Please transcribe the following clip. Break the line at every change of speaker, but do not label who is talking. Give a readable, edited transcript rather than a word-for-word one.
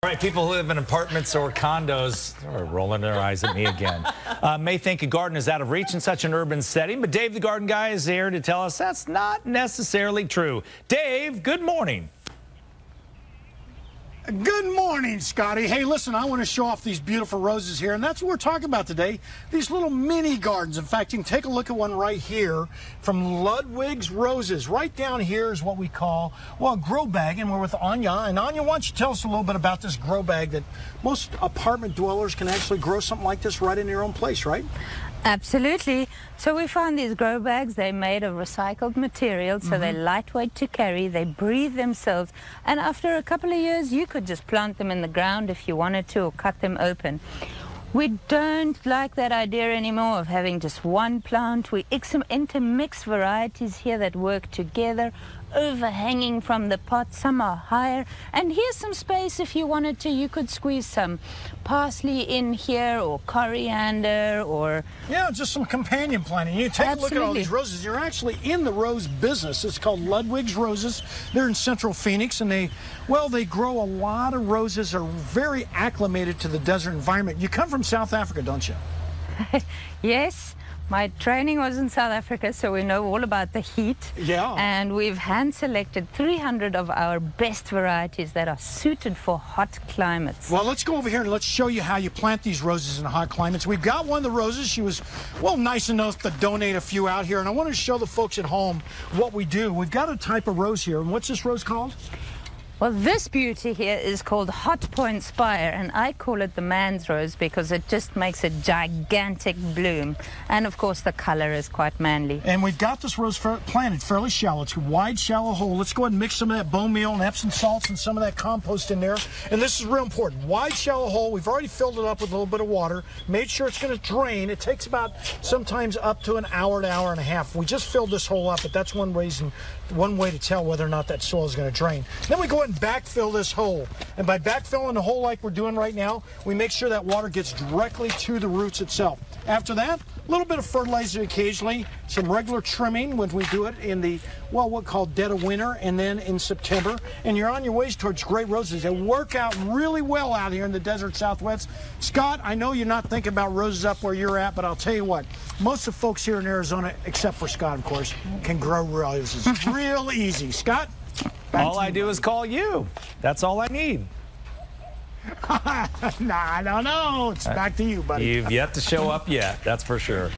All right, people who live in apartments or condos are rolling their eyes at me again. May think a garden is out of reach in such an urban setting, but Dave the Garden Guy is here to tell us that's not necessarily true. Dave, good morning.
Good morning, Scotty. Hey, listen, I want to show off these beautiful roses here, and that's what we're talking about today, these little mini gardens. In fact, you can take a look at one right here from Ludwig's Roses. Right down here is what we call, well, a grow bag, and we're with Anya. And Anya, why don't you tell us a little bit about this grow bag that most apartment dwellers can actually grow something like this right in their own place, right?
Absolutely. So we found these grow bags. They're made of recycled material, so they're lightweight to carry. They breathe themselves. And after a couple of years, you could just plant them in the ground if you wanted to, or cut them open. We don't like that idea anymore of having just one plant. We intermix varieties here that work together, overhanging from the pot. Some are higher. And here's some space if you wanted to. You could squeeze some parsley in here, or coriander, or...
Yeah, just some companion planting. You take a look at all these roses. You're actually in the rose business. It's called Ludwig's Roses. They're in Central Phoenix, and they grow a lot of roses, are very acclimated to the desert environment. You come from South Africa, don't you?
Yes. My training was in South Africa, so we know all about the heat.
Yeah.
And we've hand-selected 300 of our best varieties that are suited for hot climates.
Well, let's go over here and let's show you how you plant these roses in hot climates. We've got one of the roses. She was, well, nice enough to donate a few out here. And I want to show the folks at home what we do. We've got a type of rose here. And what's this rose called?
Well, this beauty here is called Hot Point Spire, and I call it the man's rose because it just makes a gigantic bloom. And, of course, the color is quite manly.
And we've got this rose planted fairly shallow. It's a wide, shallow hole. Let's go ahead and mix some of that bone meal and Epsom salts and some of that compost in there. And this is real important. Wide, shallow hole. We've already filled it up with a little bit of water. Made sure it's going to drain. It takes about sometimes up to an hour to hour and a half. We just filled this hole up, but that's one way to tell whether or not that soil is going to drain. Then we go ahead and backfill this hole. And by backfilling the hole like we're doing right now, we make sure that water gets directly to the roots itself. After that, a little bit of fertilizer occasionally, some regular trimming when we do it in the, well, what's called dead of winter, and then in September. And you're on your ways towards great roses. They work out really well out here in the desert Southwest. Scott, I know you're not thinking about roses up where you're at, but I'll tell you what, most of the folks here in Arizona, except for Scott, of course, can grow roses. Real easy. Scott?
All I do is call you. That's all I need.
Nah, I don't know. It's back to you, buddy.
You've yet to show up yet, that's for sure.